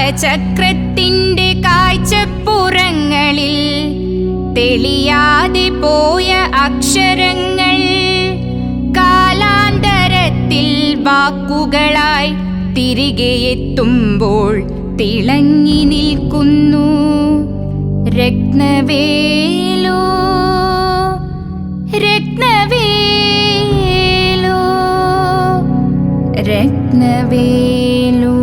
കാലചക്രത്തിന്റെ കാഴ്ചപ്പുറങ്ങളിൽ തെളിയാതെ പോയ അക്ഷരങ്ങൾ കാലാന്തരത്തിൽ വാക്കുകളായി തിരികെ എത്തുമ്പോൾ തിളങ്ങി നിൽക്കുന്നു. രത്നവേലു രത്നവേലു രത്നവേലു.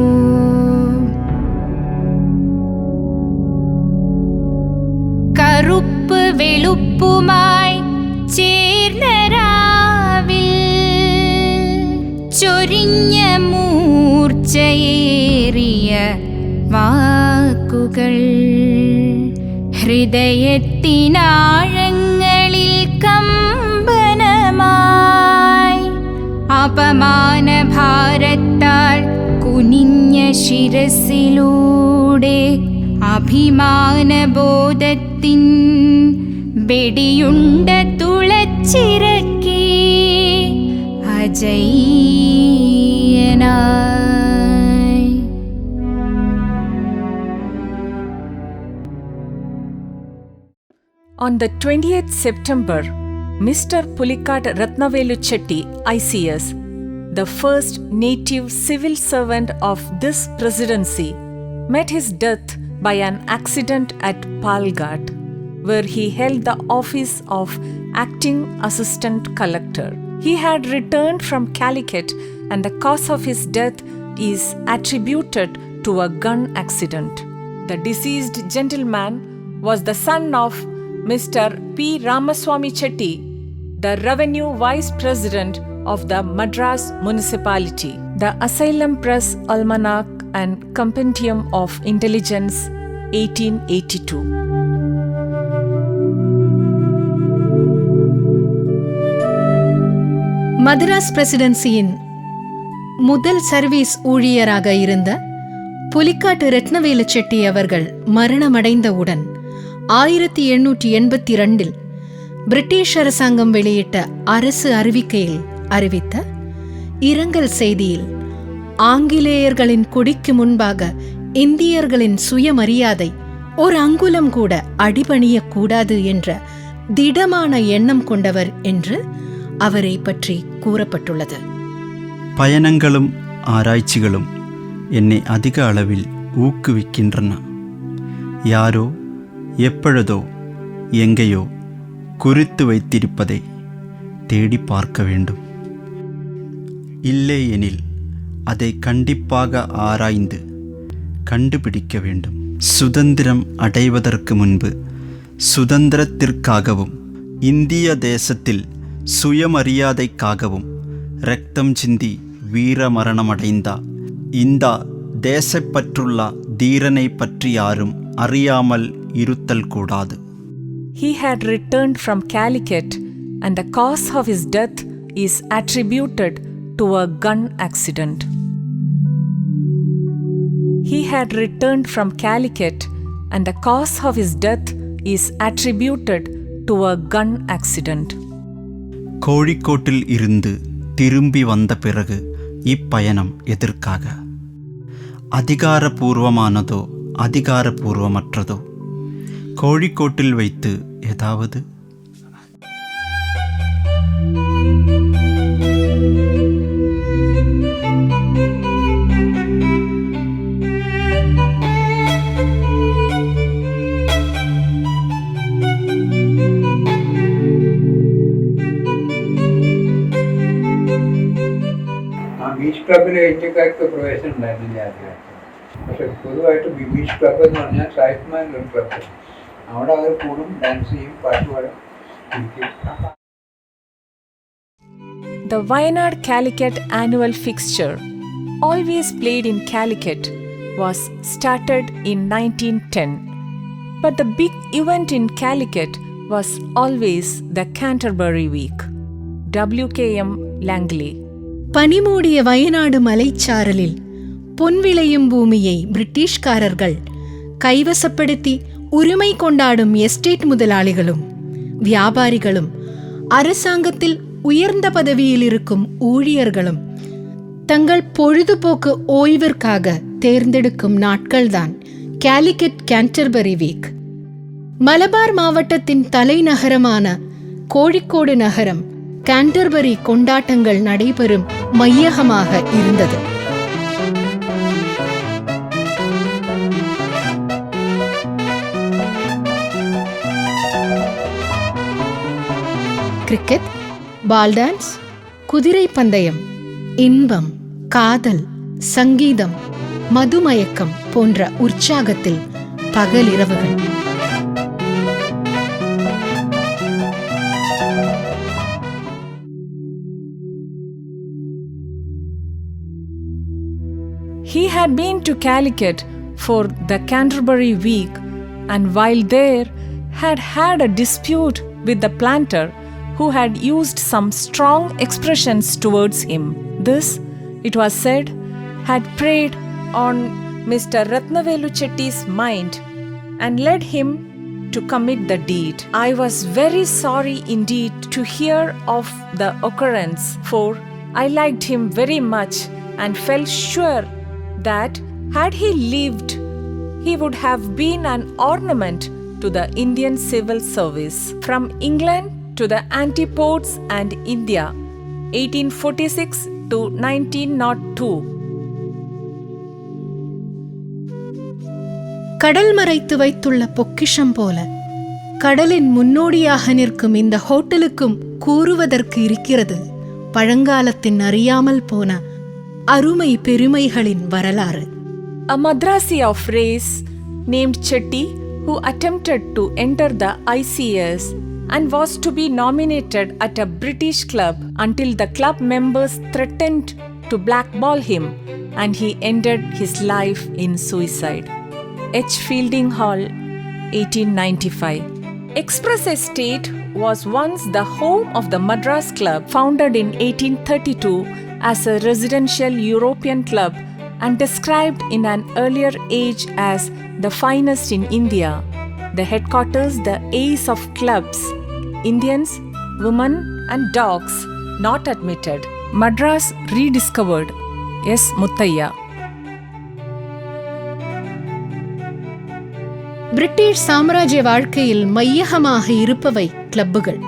കറുപ്പ് വെളുപ്പുമായി ചേർന്ന രാവിൽ ചൊരിഞ്ഞ മൂർച്ചയേറിയ വാക്കുകൾ ഹൃദയത്തിനാഴങ്ങളിൽ കമ്പനമായി അപമാനഭാരത്താൽ കുനിഞ്ഞ ശിരസിലൂടെ അഭിമാനബോധത്തിൻ വെടിയുണ്ട തുളച്ചിറക്കി അജയ്യനായി. On the 20th September, Mr. Pulicat Ratnavelu Chetti, ICS, the first native civil servant of this presidency, met his death by an accident at Palakkad, where he held the office of acting assistant collector. He had returned from Calicut and the cause of his death is attributed to a gun accident. The deceased gentleman was the son of Mr. P. Ramaswamy Chetti, the Revenue Vice President of the Madras Municipality. The Asylum Press Almanac and Compendium of Intelligence, 1882. Madras பிரசிடென்சியின் முதல் service ஊழியராக இருந்த புலிக்காட் ரத்னவேலு செட்டி அவர்கள் மரணமடைந்தவுடன் 1882 British அரசாங்கம் வெளியிட்ட அரசு அறிவிக்கையில் அறிவித்த இரங்கல் செய்தியில் ஆங்கிலேயர்களின் கொடிக்கு முன்பாக இந்தியர்களின் சுயமரியாதை ஒரு அங்குலம் கூட அடிபணியக்கூடாது என்ற திடமான எண்ணம் கொண்டவர் என்று அவரை பற்றி கூறப்பட்டுள்ளது. பயணங்களும் ஆராய்ச்சிகளும் என்னை அதிக அளவில் ஊக்குவிக்கின்றன. யாரோ எப்பொழுதோ எங்கேயோ குறித்து வைத்திருப்பதை தேடி பார்க்க வேண்டும். இல்லையெனில் அதை கண்டிப்பாக ஆராய்ந்து கண்டுபிடிக்க வேண்டும். சுதந்திரம் அடைவதற்கு முன்பு சுதந்திரத்திற்காகவும் இந்திய தேசத்தில் சுயமரியாதைக்காகவும் இரத்தம் சிந்தி வீரமரணமடைந்த இந்த தேசப்பற்றுள்ள தீரனை பற்றி யாரும் அறியாமல் இருத்தல் கூடாது. He had returned from Calicut and the cause of his death is attributed to a gun accident. He had returned from Calicut and the cause of his death is attributed to a gun accident. கோழிக்கோட்டில் இருந்து திரும்பி வந்த பிறகு இப்பயணம் எதற்காக? அதிகாரபூர்வமானதோ அதிகாரபூர்வமற்றதோ? கோழிக்கோட்டில் வைத்து ஏதாவது beach ക്ലബിൽ ഇന്ത്യക്കാർക്ക് പ്രവേശനം ഉണ്ടായിരുന്നില്ല ആദ്യമായിട്ട്. പക്ഷെ പൊതുവായിട്ട് ബീച്ച് ക്ലബ് എന്ന് പറഞ്ഞാൽ സാഹിത്യമാനൊരു ക്ലബ്. അവിടെ അവർ കൂടും, ഡാൻസ് ചെയ്യും, പാട്ട് പാടും, ഇരിക്കും. The Wayanad Calicut annual fixture, always played in Calicut, was started in 1910. But the big event in Calicut was always the Canterbury Week. W.K.M. Langley. பனிமூடிய Wayanad மலைச்சாரலில் பொன் விளையும் பூமியை பிரிட்டிஷ்காரர்கள் கைவசப்படுத்தி உரிமை கொண்டாடும் எஸ்டேட் முதலாளிகளும் வியாபாரிகளும் அரசாங்கத்தில் உயர்ந்த பதவியில் இருக்கும் ஊழியர்களும் தங்கள் பொழுதுபோக்கு ஓய்விற்காக தேர்ந்தெடுக்கும் நாட்கள்தான் காலிக்கட் கேன்டர்பரி வீக். மலபார் மாவட்டத்தின் தலைநகரமான கோழிக்கோடு நகரம் கேன்டர்பரி கொண்டாட்டங்கள் நடைபெறும் மையகமாக இருந்தது. கிரிக்கெட், பால் டான்ஸ், குதிரை பந்தயம், இன்பம், காதல், சங்கீதம், மதுமயக்கம் போன்ற உற்சாகத்தில் பகலிரவுகள். He had been to Calicut for the Canterbury week, and while there had a dispute with the planter who had used some strong expressions towards him. This, it was said, had preyed on Mr. Ratnavelu Chetti's mind and led him to commit the deed. I was very sorry indeed to hear of the occurrence, for I liked him very much and felt sure that had he lived, he would have been an ornament to the Indian civil service. From England to the Antipodes and India, 1846 to 1902. கடல் மறைத்து வைத்துள்ள பொக்கிஷம் போல கடலின் முன்னோடியாக நிற்கும் இந்த ஹோட்டலுக்கும் கூறுவதற்கு இருக்கிறது பழங்காலத்தின் அறியாமல் போன அருமை பெருமைகளின் வரலாறு. A Madrasi of race named Chetti, who attempted to enter the ICS and was to be nominated at a British club until the club members threatened to blackball him and he ended his life in suicide. H. Fielding Hall, 1895. Express Estate was once the home of the Madras Club, founded in 1832 as a residential European club and described in an earlier age as the finest in India. The headquarters, the ace of clubs, Indians, women and dogs not admitted. Madras rediscovered. S. Muttaiya. British சாம்ராஜ்ய வாழ்க்கையில் மையகமாக இருப்பவை கிளப்புகள்.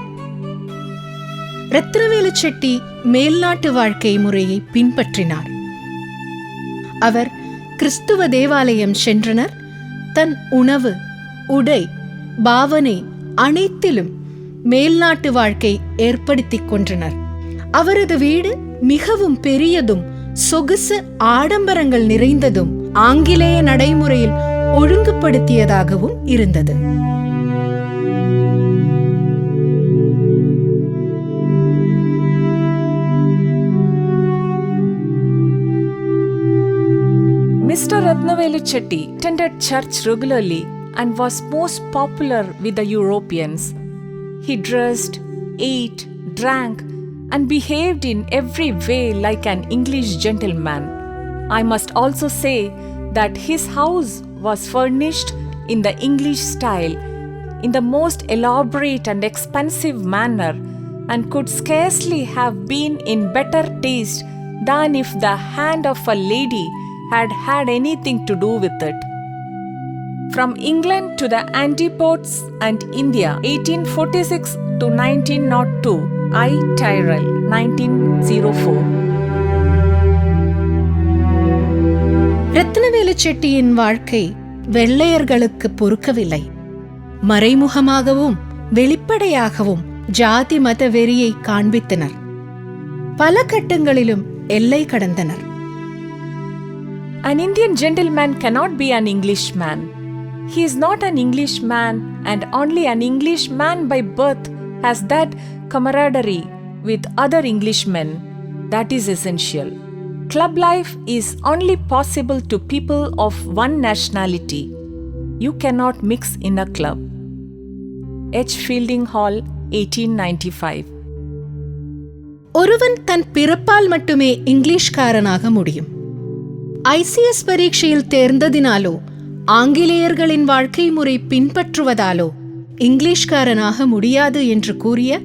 ரத்னவேலு செட்டி மேல்நாட்டு வாழ்க்கை முறையை பின்பற்றினார். அவர் கிறிஸ்துவ தேவாலயம் சென்றனர். தன் உணவு, உடை, பாவனை அனைத்திலும் மேல்நாட்டு வாழ்க்கை ஏற்படுத்திக் கொண்டனர். அவரது வீடு மிகவும் பெரியதும் சொகுசு ஆடம்பரங்கள் நிறைந்ததும் ஆங்கிலேய நடைமுறையில் ஒழுங்குபடுத்தியதாகவும் இருந்தது. Mr. Ratnavelu Chetti attended church regularly and was most popular with the Europeans. He dressed, ate, drank, and behaved in every way like an English gentleman. I must also say that his house was furnished in the English style, in the most elaborate and expensive manner, and could scarcely have been in better taste than if the hand of a lady had had anything to do with it. From England to the Antipodes and India, 1846 to 1902, I. Tyrrell, 1904. Rathnavelu செட்டியின் வாழ்க்கை வெள்ளையர்களுக்கு பொறுக்கவில்லை. மறைமுகமாகவும் வெளிப்படையாகவும் ஜாதி மத வெறியை காண்பித்தனர். பல கட்டங்களிலும் எல்லை கடந்தனர். An Indian gentleman cannot be an Englishman. He is not an Englishman, and only an Englishman by birth has that camaraderie with other Englishmen that is essential. Club life is only possible to people of one nationality. You cannot mix in a club. H. Fielding Hall, 1895. ஒருவன் தன் பிறப்பால் மட்டுமே இங்கிலீஷ்காரனாக முடியும். ICS பரீட்சையில் தேர்ந்ததினாலோ ஆங்கிலேயர்களின் வாழ்க்கை முறை பின்பற்றுவதாலோ இங்கிலீஷ்காரனாக முடியாது என்று கூறிய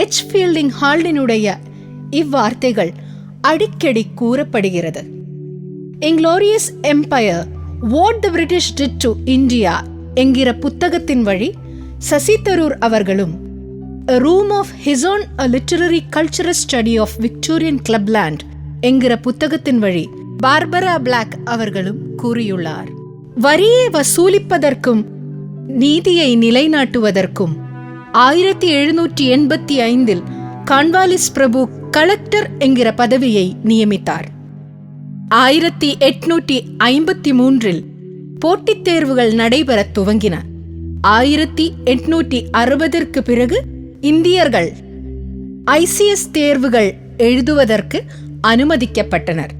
H. ஃபீல்டிங் ஹால்டினுடைய இவ்வார்த்தைகள் அடிக்கடி கூறப்படுகிறது. Inglourious Empire what the British did to India என்கிற புத்தகத்தின் வழி சசி தரூர் அவர்களும் A Room of His Own A Literary Cultural Study of Victorian Clubland என்கிற புத்தகத்தின் வழி பார்பரா பிளாக் அவர்களும் கூறியுள்ளார். வரியை வசூலிப்பதற்கும் நீதியை நிலைநாட்டுவதற்கும் 1785 கான்வாலிஸ் பிரபு கலெக்டர் என்கிற பதவியை நியமித்தார். 1853 போட்டித் தேர்வுகள் நடைபெற துவங்கின. 1860 பிறகு இந்தியர்கள் ICS தேர்வுகள் எழுதுவதற்கு அனுமதிக்கப்பட்டனர்.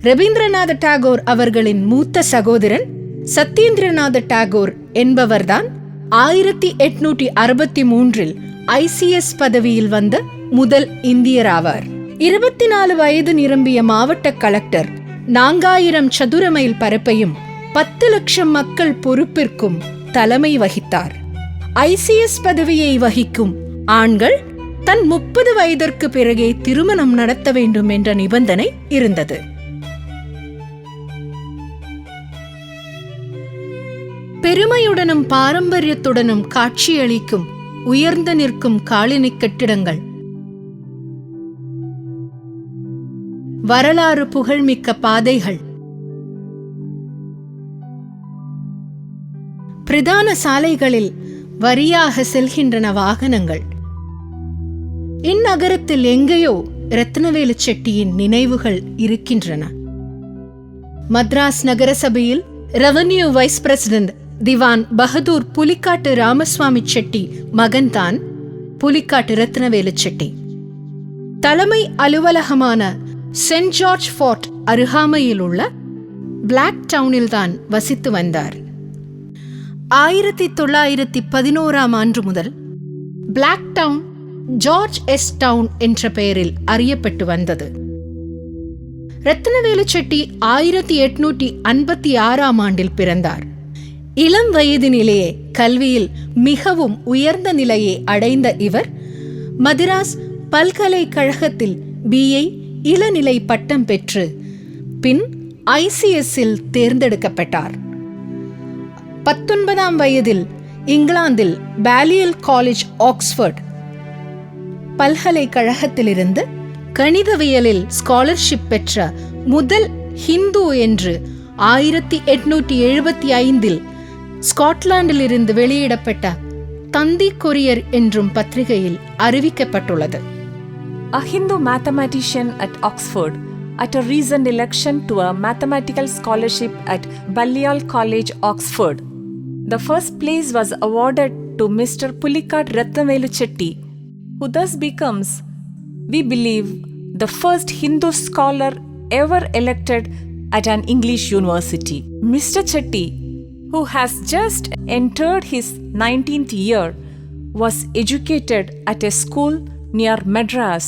ரவீந்திரநாத டாகோர் அவர்களின் மூத்த சகோதரன் சத்யேந்திரநாத டாகோர் என்பவர்தான் 1863 ICS பதவியில் வந்த முதல் இந்தியராவார். 24 வயது நிரம்பிய மாவட்ட கலெக்டர் 4000 சதுர மைல் பரப்பையும் 10 லட்சம் மக்கள் பொறுப்பிற்கும் தலைமை வகித்தார். ICS பதவியை வகிக்கும் ஆண்கள் தன் 30 வயதிற்கு பிறகே திருமணம் நடத்த வேண்டும் என்ற நிபந்தனை இருந்தது. பெருமையுடனும் பாரம்பரியத்துடனும் காட்சியளிக்கும் உயர்ந்து நிற்கும் காலனி கட்டிடங்கள், வரலாறு புகழ்மிக்க பாதைகள், பிரதான சாலைகளில் வரியாக செல்கின்றன வாகனங்கள். இந்நகரத்தில் எங்கேயோ ரத்னவேலு செட்டியின் நினைவுகள் இருக்கின்றன. மദ്രാஸ் நகரசபையில் ரெவென்யூ வைஸ் பிரசிடென்ட் திவான் பகதூர் புலிக்காட்டு ராமசுவாமி செட்டி மகன்தான் புலிக்காட்டு ரத்னவேலு செட்டி. தலைமை அலுவலகமான சென்ட் ஜார்ஜ் ஃபோர்ட் அருகாமையில் உள்ள பிளாக் டவுனில்தான் வசித்து வந்தார். 1911 ஆண்டு முதல் பிளாக் டவுன் ஜார்ஜ் எஸ் டவுன் என்ற பெயரில் அறியப்பட்டு வந்தது. ரத்னவேலு செட்டி 1856 ஆண்டில் பிறந்தார். இளம் வயதினிலேயே கல்வியில் மிகவும் உயர்ந்த நிலையை அடைந்த இவர் மദ്രാஸ் பல்கலைக்கழகத்தில் BA இளநிலை பட்டம் பெற்று பின் ICSல் தேர்ந்தெடுக்கப்பட்டார். 19ஆம் வயதில் இங்கிலாந்தில் பாலியல் காலேஜ் ஆக்ஸ்போர்ட் பல்கலைக்கழகத்திலிருந்து கணிதவியலில் ஸ்காலர்ஷிப் பெற்ற முதல் ஹிந்து என்று 1875 ஸ்காட்லாந்தில் இருந்து வெளியிடப்பட்ட தந்தி கொரியர் என்றும் பத்திரிகையில் அறிவிக்கப்பட்டுள்ளது. A Hindu mathematician at Oxford, at a recent election to a mathematical scholarship at Balliol College, Oxford. The first place was awarded to Mr. Pulicat Ratnavelu Chetti, who thus becomes, we believe, the first Hindu scholar ever elected at an English university. Mr. Chetti, who has just entered his 19th year, was educated at a school near Madras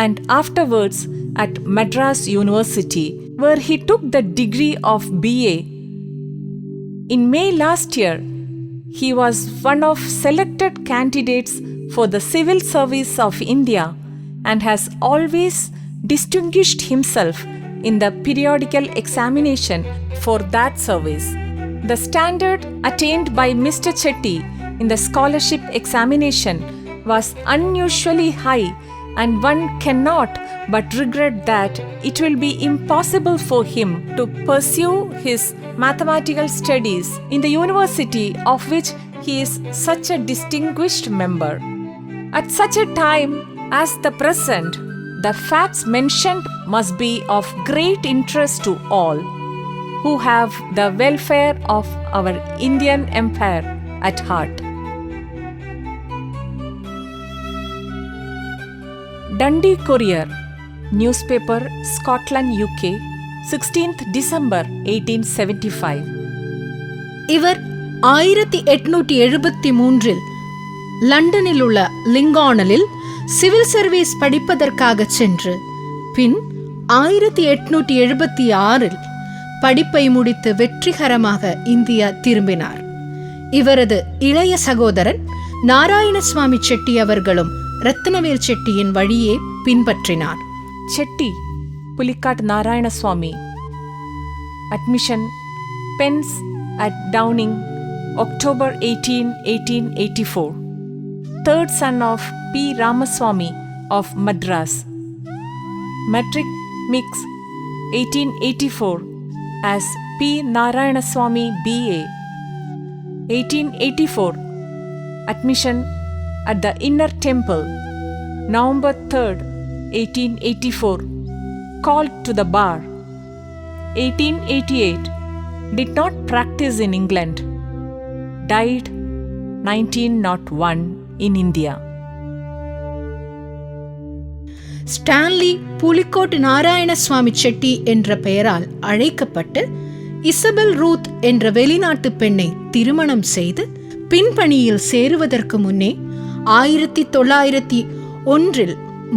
and afterwards at Madras University, where he took the degree of BA. In May last year, he was one of selected candidates for the Civil Service of India and has always distinguished himself in the periodical examination for that service. The standard attained by Mr. Chetti in the scholarship examination was unusually high, and one cannot but regret that it will be impossible for him to pursue his mathematical studies in the university of which he is such a distinguished member. At such a time as the present, the facts mentioned must be of great interest to all who have the welfare of our Indian Empire at heart. Dundee Courier, newspaper, Scotland, UK, 16th December 1875. இவர் 1873 லண்டனில் உள்ள லிங்கானலில் civil service படிப்பதற்காக சென்று பின் 1876 படிப்பை முடித்து வெற்றிகரமாக India திரும்பினார். இவரது இளைய சகோதரன் நாராயணசுவாமி செட்டி அவர்களும் ரத்னவேல் செட்டியின் வழியே பின்பற்றினார். Chetti, Pulicat Narayanaswamy. Admission Pence at Downing, October 18, 1884. Third son of P. Ramaswamy of Madras. Matric Mix 1884 as P. Narayanaswamy B.A. 1884 Admission at the Inner Temple, November 3rd, 1884. Called to the bar. 1888 did not practice in England. Died 1901 in India. Stanley Pulicat Narayanaswamy Chetty என்ற பெயரால் அழைக்கப்பட்டு Isabelle Ruth என்ற வெளிநாட்டு பெண்ணை திருமணம் செய்து பின்பணியில் சேருவதற்கு முன்னே 1901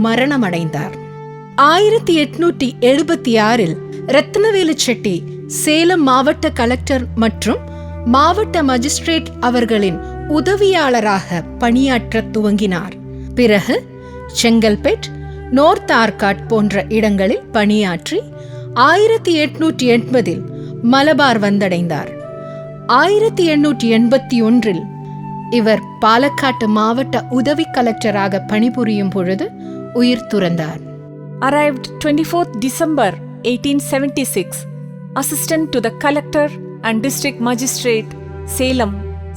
மரணமடைந்தார். 1876 ரத்னவேலு செட்டி சேலம் மாவட்ட கலெக்டர் மற்றும் மாவட்ட மஜிஸ்ட்ரேட் அவர்களின் உதவியாளராக பணியாற்ற துவங்கினார். பிறகு செங்கல்பேட், நோர்த் ஆர்காட் போன்ற இடங்களில் பணியாற்றி 1880 மலபார் வந்தடைந்தார். 1881 இவர் பாலக்காட்டு மாவட்ட உதவி கலெக்டராக பணிபுரியும் பொழுது உயிர் துறந்தார். Arrived 24th December 1876, Assistant to the Collector and District Magistrate, Salem,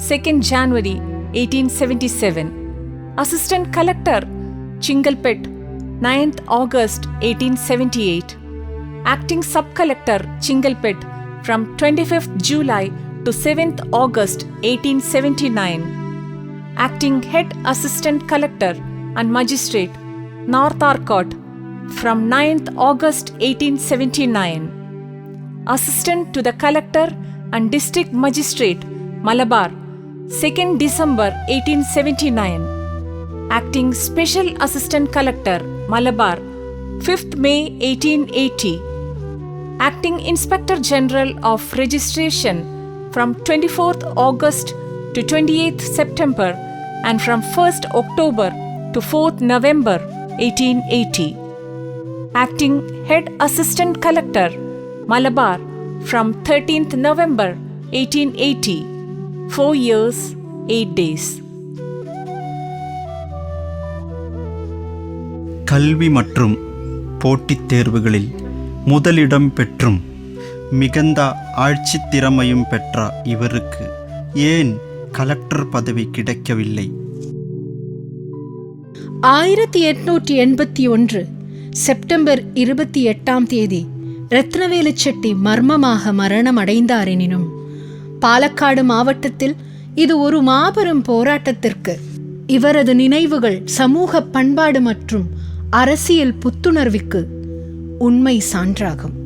2nd January 1877. Assistant Collector, Chingalpet, 9th August 1878. Acting Sub-Collector, Chingalpet, from 25th July to 7th August 1879. Acting Head Assistant Collector and Magistrate, North Arcot, from 9th August 1879. Assistant to the Collector and District Magistrate, Malabar, 2nd December 1879. Acting Special Assistant Collector, Malabar, 5th May 1880. Acting Inspector General of Registration from 24th August to 28th September and from 1st October to 4th November 1880. Acting Head Assistant Collector, Malabar, from 13th November 1880. 4 years, 8 days. கல்வி மற்றும் போட்டித் தேர்வுகளில் முதலிடம் பெற்றும் மிகுந்த ஆட்சித் திறமையும் பெற்ற இவருக்கு ஏன் கலெக்டர் பதவி கிடைக்கவில்லை? 1881 செப்டம்பர் 28 ரத்னவேலு செட்டி மர்மமாக மரணமடைந்தார். எனினும் பாலக்காடு மாவட்டத்தில் இது ஒரு மாபெரும் போராட்டத்திற்கு, இவரது நினைவுகள் சமூக பண்பாடு மற்றும் அரசியல் புத்துணர்வுக்கு உண்மை சான்றாகும்.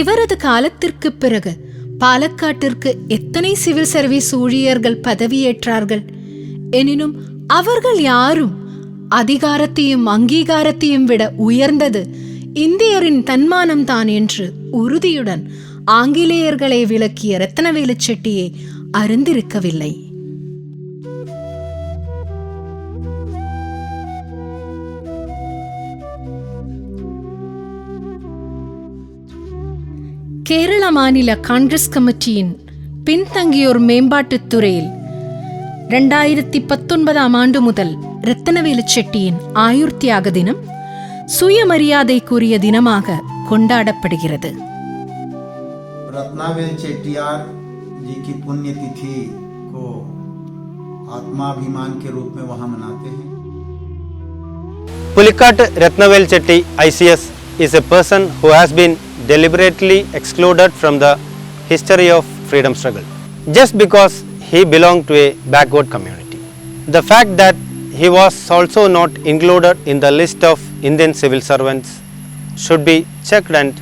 இவரது காலத்திற்கு பிறகு பாலக்காட்டிற்கு எத்தனை சிவில் சர்வீஸ் ஊழியர்கள் பதவியேற்றார்கள். எனினும் அவர்கள் யாரும் அதிகாரத்தையும் அங்கீகாரத்தையும் விட உயர்ந்தது இந்தியரின் தன்மானம்தான் என்று உறுதியுடன் ஆங்கிலேயர்களை விளக்கிய ரத்னவேலு செட்டியை அறிந்திருக்கவில்லை. கேரள மாநில காங்கிரஸ் கமிட்டியின் பின்தங்கியோர் மேம்பாட்டுத் துறையில் 2019 முதல் ரத்னவேலு செட்டியின் ஆயுர் தியாக தினம் சுயமரியாதைக்குரிய தினமாக கொண்டாடப்படுகிறது. रत्नावेल चेट्टियार जी की पुण्यतिथि को आत्माभिमान के रूप में वहाँ मनाते हैं. Pulicat Ratnavelu Chetti ICS is a person who has been deliberately excluded from the history of freedom struggle just because he belonged to a backward community. The fact that he was also not included in the list of Indian civil servants should be checked and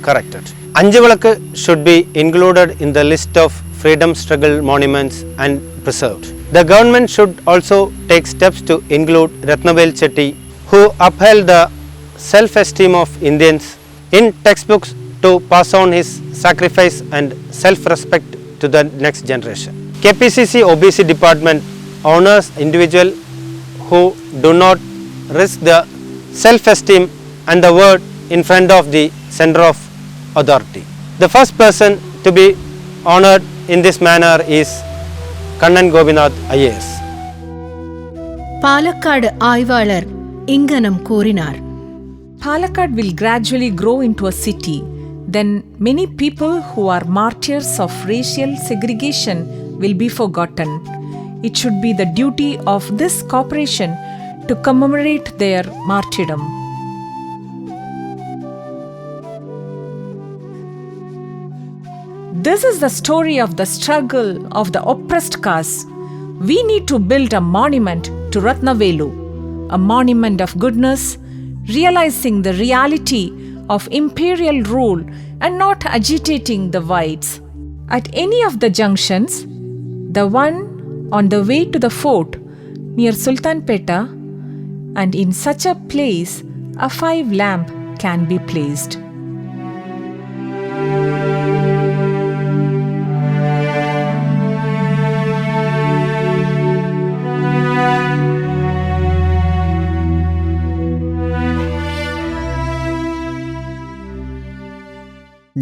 corrected. Anjuvilalakk should be included in the list of freedom struggle monuments and preserved. The government should also take steps to include Ratnavelu Chetti, who upheld the self-esteem of Indians in textbooks to pass on his sacrifice and self-respect to the next generation. KPCC OBC department honors individual who do not risk the self-esteem and the word in front of the center of authority. The first person to be honored in this manner is Kannan Gobinath IAS. Palakkad ஆய்வாளர் இங்கனம் கூறினார். Palakkad will gradually grow into a city. Then many people who are martyrs of racial segregation will be forgotten. It should be the duty of this corporation to commemorate their martyrdom. This is the story of the struggle of the oppressed caste. We need to build a monument to Ratnavelu, a monument of goodness, realizing the reality of imperial rule and not agitating the whites. At any of the junctions, the one on the way to the fort near Sultanpeta, and in such a place, a 5 lamp can be placed.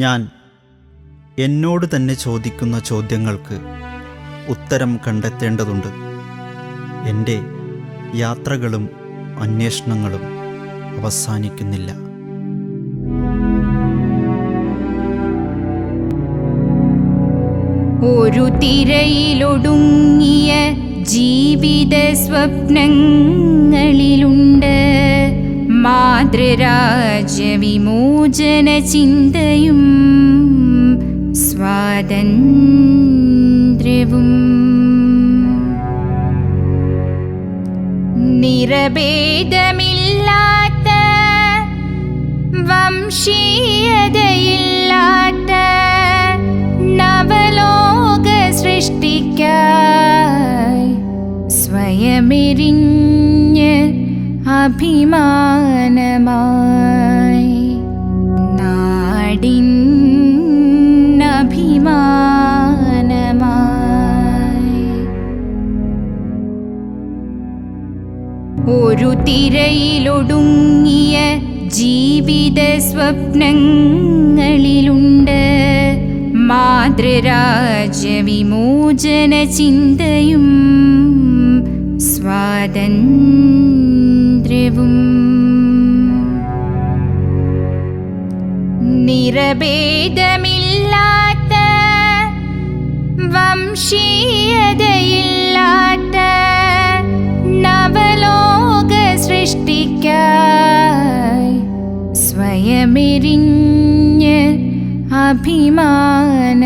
ഞാൻ എന്നോട് തന്നെ ചോദിക്കുന്ന ചോദ്യങ്ങൾക്ക് ഉത്തരം കണ്ടെത്തേണ്ടതുണ്ട്. എൻ്റെ യാത്രകളും അന്വേഷണങ്ങളും അവസാനിക്കുന്നില്ല. ഒരു തിരയിലൊടുങ്ങിയ ജീവിത സ്വപ്നങ്ങളിലുണ്ട് മാതൃരാജ്യ വിമോചന ചിന്തയും സ്വാതന്ത്ര്യവും. നിറഭേദമില്ലാത്ത വംശീയതയില്ലാത്ത നവലോക സൃഷ്ടിക്കായി സ്വയമെരിഞ്ഞ് അഭിമാനമായി നാടിൻ അഭിമാനമായി. ഒരു തിരയിലൊടുങ്ങിയ ജീവിത സ്വപ്നങ്ങളിലുണ്ട് മാതൃരാജ്യ വിമോചന ചിന്തയും സ്വാതന്ത്ര്യവും. നിറഭേദമില്ലാത്ത വംശീയതയില്ലാത്ത നവലോക സൃഷ്ടിക്കായി സ്വയമെരിഞ്ഞ് അഭിമാനമായി